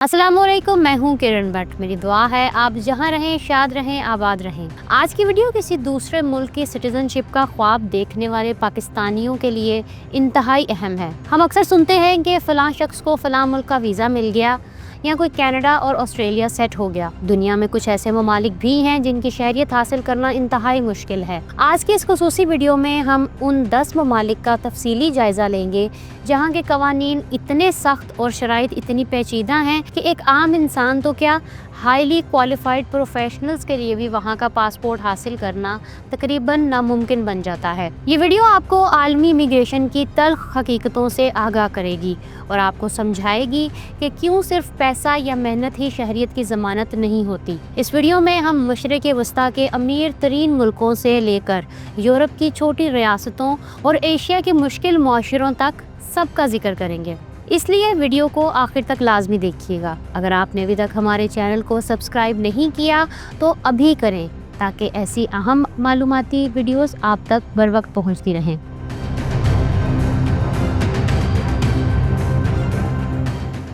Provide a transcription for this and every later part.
अस्सलाम वालेकुम, मैं हूँ किरण भट्ट। मेरी दुआ है आप जहाँ रहें शाद रहें, आबाद रहें। आज की वीडियो किसी दूसरे मुल्क की सिटीजनशिप का ख्वाब देखने वाले पाकिस्तानियों के लिए इंतहाई अहम है। हम अक्सर सुनते हैं कि फ़लाँ शख्स को फ़लाँ मुल्क का वीज़ा मिल गया या कोई कनाडा और ऑस्ट्रेलिया सेट हो गया। दुनिया में कुछ ऐसे ममालिक भी हैं जिनकी शहरियत हासिल करना इंतहाई मुश्किल है। आज की इस खुसूसी वीडियो में हम उन 10 ममालिक का तफसीली जायज़ा लेंगे जहाँ के कवानीन इतने सख्त और शराइत इतनी पेचीदा हैं कि एक आम इंसान तो क्या, हाईली क्वालिफाइड प्रोफेशनल्स के लिए भी वहाँ का पासपोर्ट हासिल करना तकरीबन नामुमकिन बन जाता है। ये वीडियो आपको आलमी इमिग्रेशन की तल्ख हकीकतों से आगाह करेगी और आपको समझाएगी कि क्यों सिर्फ पैसा या मेहनत ही शहरियत की ज़मानत नहीं होती। इस वीडियो में हम मशरिक़ वस्ता के अमीर तरीन मुल्कों से लेकर यूरोप की छोटी रियासतों और एशिया के मुश्किल मुआशरों तक सबका जिक्र करेंगे, इसलिए वीडियो को आखिर तक लाजमी देखिएगा। अगर आपने अभी तक हमारे चैनल को सब्सक्राइब नहीं किया तो अभी करें ताकि ऐसी अहम मालूमाती वीडियोस आप तक बर वक्त पहुँचती रहें।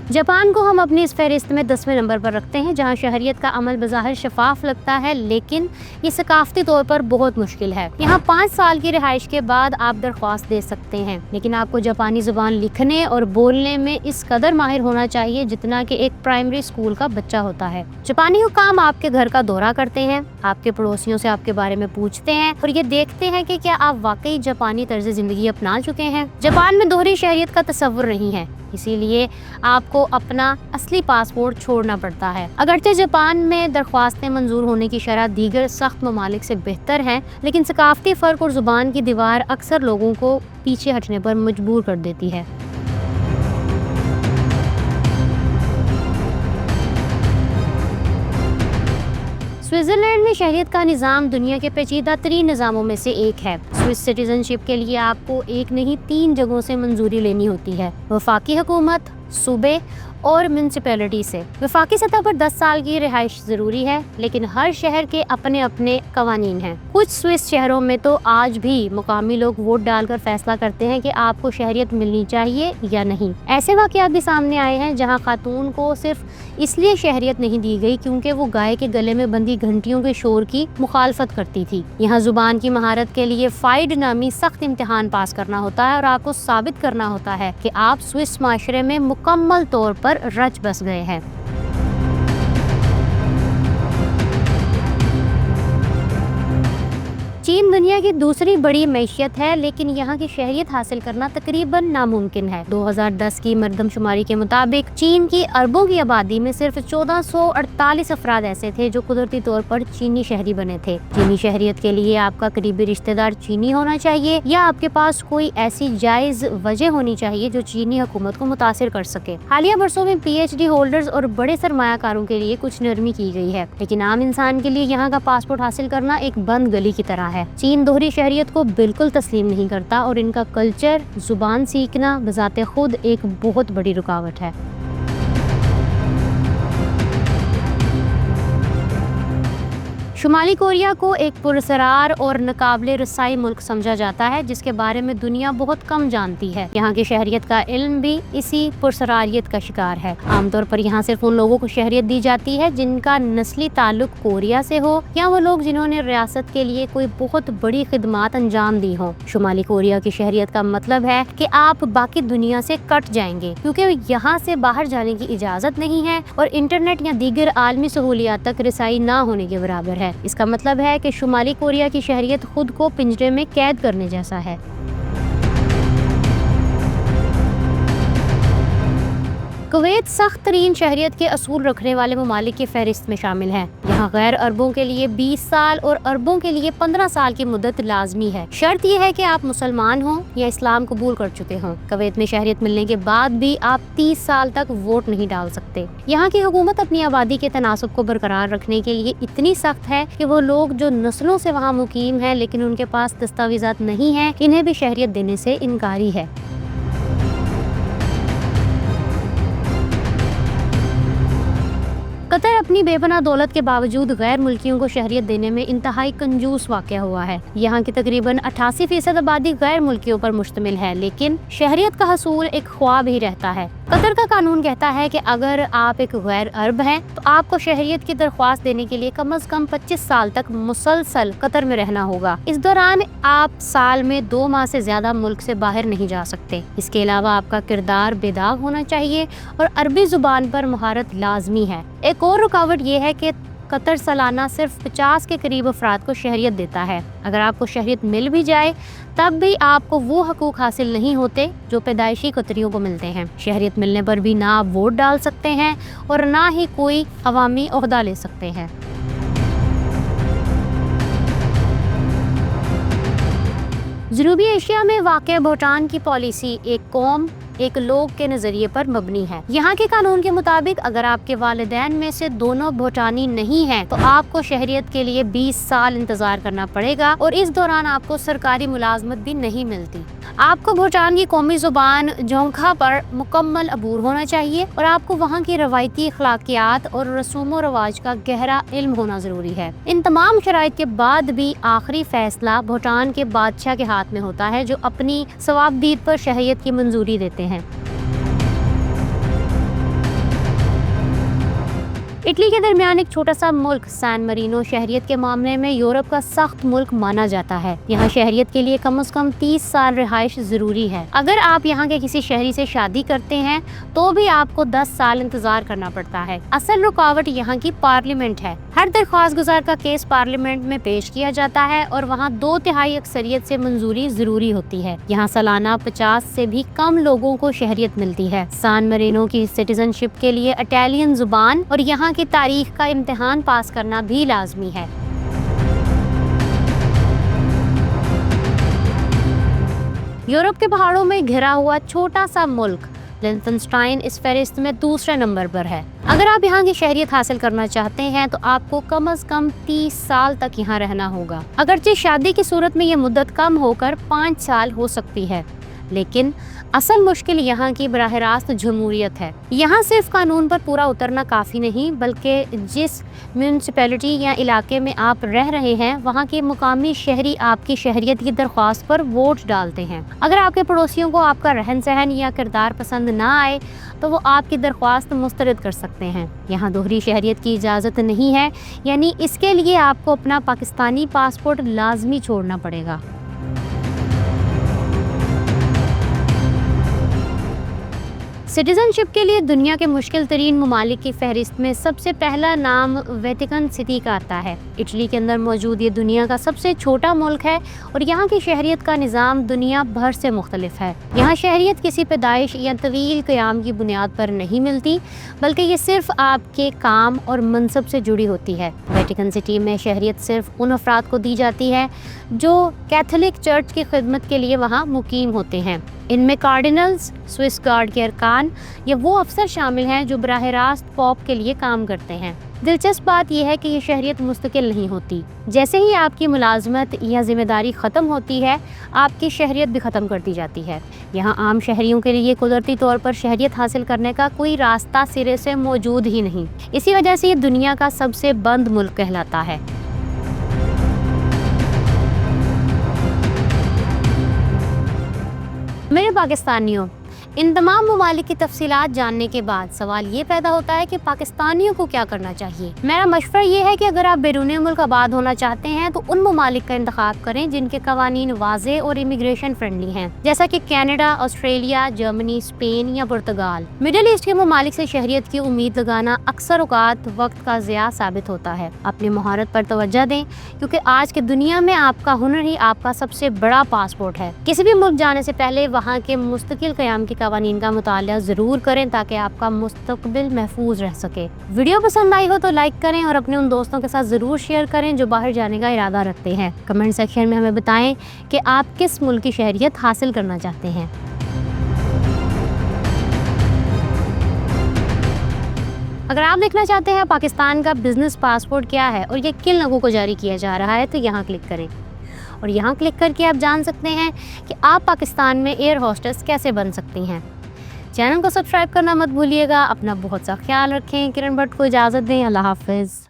जापान को हम अपनी इस फहरिस्त में 10वें नंबर पर रखते हैं, जहां शहरियत का अमल बज़ाहिर शफाफ लगता है, लेकिन ये सकाफती तौर पर बहुत मुश्किल है। यहाँ 5 साल की रिहाइश के बाद आप दरख्वास्त दे सकते हैं, लेकिन आपको जापानी ज़ुबान लिखने और बोलने में इस कदर माहिर होना चाहिए जितना कि एक प्राइमरी स्कूल का बच्चा होता है। जापानी हुकाम आपके घर का दौरा करते हैं, आपके पड़ोसियों से आपके बारे में पूछते हैं और ये देखते हैं कि क्या आप वाकई जापानी तर्ज ज़िंदगी अपना चुके हैं। जापान में दोहरी शहरियत का तस्वुर नहीं है, इसीलिए आपको अपना असली पासपोर्ट छोड़ना पड़ता है। अगरचे जापान में दरख्वास्तें मंजूर होने की शरह दीगर सख्त ममालिक से बेहतर है, लेकिन सकाफती फ़र्क और ज़ुबान की दीवार अक्सर लोगों को पीछे हटने पर मजबूर कर देती है। स्विट्ज़रलैंड में शहरियत का निज़ाम दुनिया के पेचीदा तरीन निज़ामों में से एक है। स्विस सिटीजनशिप के लिए आपको एक नहीं 3 जगहों से मंजूरी लेनी होती है, वफाकी हुकूमत, सूबे और म्यूनसिपैलिटी से। वफाकी सतह पर 10 साल की रिहाइश ज़रूरी है, लेकिन हर शहर के अपने अपने कवानीन हैं। कुछ स्विस शहरों में तो आज भी मुकामी लोग वोट डालकर फैसला करते हैं कि आपको शहरियत मिलनी चाहिए या नहीं। ऐसे वाक़यात भी सामने आए हैं जहां खातून को सिर्फ इसलिए शहरियत नहीं दी गई क्योंकि वो गाय के गले में बंधी घंटियों के शोर की मुखालफत करती थी। यहाँ ज़ुबान की महारत के लिए फाइड नामी सख्त इम्तिहान पास करना होता है और आपको साबित करना होता है कि आप स्विस माशरे में मुकम्मल तौर पर रच बस गए हैं। चीन दुनिया की दूसरी बड़ी मैशियत है, लेकिन यहाँ की शहरियत हासिल करना तकरीबन नामुमकिन है। 2010 की मरदमशुमारी के मुताबिक चीन की अरबों की आबादी में सिर्फ 1448 अफराद ऐसे थे जो कुदरती तौर पर चीनी शहरी बने थे। चीनी शहरियत के लिए आपका करीबी रिश्तेदार चीनी होना चाहिए या आपके पास कोई ऐसी जायज वजह होनी चाहिए जो चीनी हुकूमत को मुतासिर कर सके। हालिया बरसों में PhD होल्डर्स और बड़े सरमायाकारों के लिए कुछ नरमी की गई है, लेकिन आम इंसान के लिए यहाँ का पासपोर्ट हासिल करना एक बंद गली की तरह है। चीन दोहरी शहरियत को बिल्कुल तस्लीम नहीं करता और इनका कल्चर, जुबान सीखना बजाते खुद एक बहुत बड़ी रुकावट है। शुमाली कोरिया को एक पुरसरार और नाकाबिले रसाई मुल्क समझा जाता है, जिसके बारे में दुनिया बहुत कम जानती है। यहाँ की शहरियत का इल्म भी इसी पुरसरारियत का शिकार है। आमतौर पर यहाँ सिर्फ उन लोगों को शहरियत दी जाती है जिनका नस्ली ताल्लुक कोरिया से हो या वो लोग जिन्होंने रियासत के लिए कोई बहुत बड़ी खिदमात अंजाम दी हो। शुमाली कोरिया की शहरियत का मतलब है कि आप बाकी दुनिया से कट जाएंगे, क्योंकि यहाँ से बाहर जाने की इजाज़त नहीं है और इंटरनेट या दीगर आलमी सहूलियात तक रसाई ना होने के बराबर है। इसका मतलब है कि शुमाली कोरिया की शहरियत खुद को पिंजरे में कैद करने जैसा है। कुवैत सख्त तरीन शहरियत के असूल रखने वाले ममालिक की फहरिस्त में शामिल है। यहाँ गैर अरबों के लिए 20 साल और अरबों के लिए 15 साल की मुद्दत लाजमी है। शर्त यह है कि आप मुसलमान हों या इस्लाम कबूल कर चुके हों। कुवैत में शहरियत मिलने के बाद भी आप 30 साल तक वोट नहीं डाल सकते। यहाँ की हुकूमत अपनी आबादी के तनासब को बरकरार रखने के लिए इतनी सख्त है कि वो लोग जो नस्लों से वहाँ मुकीम है लेकिन उनके पास दस्तावेजात नहीं है, इन्हें भी शहरियत देने से इनकारी है। قطر اپنی بے پناہ دولت کے باوجود غیر ملکیوں کو شہریت دینے میں انتہائی کنجوس واقع ہوا ہے۔ یہاں کی تقریباً 88% آبادی غیر ملکیوں پر مشتمل ہے، لیکن شہریت کا حصول ایک خواب ہی رہتا ہے۔ قطر کا قانون کہتا ہے کہ اگر آپ ایک غیر عرب ہیں تو آپ کو شہریت کی درخواست دینے کے لیے کم از کم 25 سال تک مسلسل قطر میں رہنا ہوگا۔ اس دوران آپ سال میں 2 ماہ سے زیادہ ملک سے باہر نہیں جا سکتے۔ اس کے علاوہ آپ کا کردار بے داغ ہونا چاہیے اور عربی زبان پر مہارت لازمی ہے۔ ایک اور رکاوٹ یہ ہے کہ قطر سالانہ صرف 50 کے قریب افراد کو شہریت دیتا ہے۔ اگر آپ کو شہریت مل بھی جائے تب بھی آپ کو وہ حقوق حاصل نہیں ہوتے جو پیدائشی قطریوں کو ملتے ہیں۔ شہریت ملنے پر بھی نہ آپ ووٹ ڈال سکتے ہیں اور نہ ہی کوئی عوامی عہدہ لے سکتے ہیں۔ جنوبی ایشیا میں واقع بھوٹان کی پالیسی ایک قوم ایک لوگ کے نظریے پر مبنی ہے۔ یہاں کے قانون کے مطابق اگر آپ کے والدین میں سے دونوں بھوٹانی نہیں ہیں تو آپ کو شہریت کے لیے 20 سال انتظار کرنا پڑے گا اور اس دوران آپ کو سرکاری ملازمت بھی نہیں ملتی۔ آپ کو بھوٹان کی قومی زبان جونگکھا پر مکمل عبور ہونا چاہیے اور آپ کو وہاں کی روایتی اخلاقیات اور رسوم و رواج کا گہرا علم ہونا ضروری ہے۔ ان تمام شرائط کے بعد بھی آخری فیصلہ بھوٹان کے بادشاہ کے ہاتھ میں ہوتا ہے، جو اپنی ثوابدید پر شہریت کی منظوری دیتے ہیں۔ اٹلی کے درمیان ایک چھوٹا سا ملک سان مرینو شہریت کے معاملے میں یورپ کا سخت ملک مانا جاتا ہے۔ یہاں شہریت کے لیے کم از کم 30 سال رہائش ضروری ہے۔ اگر آپ یہاں کے کسی شہری سے شادی کرتے ہیں تو بھی آپ کو 10 سال انتظار کرنا پڑتا ہے۔ اصل رکاوٹ یہاں کی پارلیمنٹ ہے۔ ہر درخواست گزار کا کیس پارلیمنٹ میں پیش کیا جاتا ہے اور وہاں 2/3 اکثریت سے منظوری ضروری ہوتی ہے۔ یہاں سالانہ 50 سے بھی کم لوگوں کو شہریت ملتی ہے۔ سان مرینو کی سٹیزن شپ کے لیے اٹیلین زبان اور یہاں کی تاریخ کا امتحان پاس کرنا بھی لازمی ہے۔ یورپ کے پہاڑوں میں گھرا ہوا چھوٹا سا ملک لنتنسٹائن اس فہرست میں دوسرے نمبر پر ہے۔ اگر آپ یہاں کی شہریت حاصل کرنا چاہتے ہیں تو آپ کو کم از کم 30 سال تک یہاں رہنا ہوگا۔ اگرچہ شادی کی صورت میں یہ مدت کم ہو کر 5 سال ہو سکتی ہے، لیکن اصل مشکل یہاں کی براہ راست جمہوریت ہے۔ یہاں صرف قانون پر پورا اترنا کافی نہیں، بلکہ جس میونسپلٹی یا علاقے میں آپ رہ رہے ہیں وہاں کے مقامی شہری آپ کی شہریت کی درخواست پر ووٹ ڈالتے ہیں۔ اگر آپ کے پڑوسیوں کو آپ کا رہن سہن یا کردار پسند نہ آئے تو وہ آپ کی درخواست مسترد کر سکتے ہیں۔ یہاں دوہری شہریت کی اجازت نہیں ہے، یعنی اس کے لیے آپ کو اپنا پاکستانی پاسپورٹ لازمی چھوڑنا پڑے گا۔ سٹیزن شپ کے لیے دنیا کے مشکل ترین ممالک کی فہرست میں سب سے پہلا نام ویٹیکن سٹی کا آتا ہے۔ اٹلی کے اندر موجود یہ دنیا کا سب سے چھوٹا ملک ہے اور یہاں کی شہریت کا نظام دنیا بھر سے مختلف ہے۔ یہاں شہریت کسی پیدائش یا طویل قیام کی بنیاد پر نہیں ملتی، بلکہ یہ صرف آپ کے کام اور منصب سے جڑی ہوتی ہے۔ ویٹیکن سٹی میں شہریت صرف ان افراد کو دی جاتی ہے جو کیتھولک چرچ کی خدمت کے لیے وہاں مقیم ہوتے ہیں۔ ان میں کارڈینلز، سوئس گارڈ کے ارکان یا وہ افسر شامل ہیں جو براہ راست پوپ کے لیے کام کرتے ہیں۔ دلچسپ بات یہ ہے کہ یہ شہریت مستقل نہیں ہوتی۔ جیسے ہی آپ کی ملازمت یا ذمہ داری ختم ہوتی ہے، آپ کی شہریت بھی ختم کر دی جاتی ہے۔ یہاں عام شہریوں کے لیے قدرتی طور پر شہریت حاصل کرنے کا کوئی راستہ سرے سے موجود ہی نہیں۔ اسی وجہ سے یہ دنیا کا سب سے بند ملک کہلاتا ہے۔ میرے پاکستانیوں، ان تمام ممالک کی تفصیلات جاننے کے بعد سوال یہ پیدا ہوتا ہے کہ پاکستانیوں کو کیا کرنا چاہیے۔ میرا مشورہ یہ ہے کہ اگر آپ بیرون ملک آباد ہونا چاہتے ہیں تو ان ممالک کا انتخاب کریں جن کے قوانین واضح اور امیگریشن فرینڈلی ہیں، جیسا کہ کینیڈا، آسٹریلیا، جرمنی، اسپین یا پرتگال۔ مڈل ایسٹ کے ممالک سے شہریت کی امید لگانا اکثر اوقات وقت کا ضیاع ثابت ہوتا ہے۔ اپنی مہارت پر توجہ دیں، کیونکہ آج کی دنیا میں آپ کا ہنر ہی آپ کا سب سے بڑا پاسپورٹ ہے۔ کسی بھی ملک جانے سے پہلے وہاں کے مستقل قیام کی قوانین کا مطالعہ ضرور کریں تاکہ آپ کا مستقبل محفوظ رہ سکے۔ ویڈیو پسند آئی ہو تو لائک کریں اور اپنے ان دوستوں کے ساتھ ضرور شیئر کریں جو باہر جانے کا ارادہ رکھتے ہیں۔ کمنٹ سیکشن میں ہمیں بتائیں کہ آپ کس ملک کی شہریت حاصل کرنا چاہتے ہیں۔ اگر آپ دیکھنا چاہتے ہیں پاکستان کا بزنس پاسپورٹ کیا ہے اور یہ کن لوگوں کو جاری کیا جا رہا ہے تو یہاں کلک کریں، اور یہاں کلک کر کے آپ جان سکتے ہیں کہ آپ پاکستان میں ایئر ہوسٹس کیسے بن سکتی ہیں۔ چینل کو سبسکرائب کرنا مت بھولیے گا. اپنا بہت سا خیال رکھیں. کرن بٹ کو اجازت دیں. اللہ حافظ.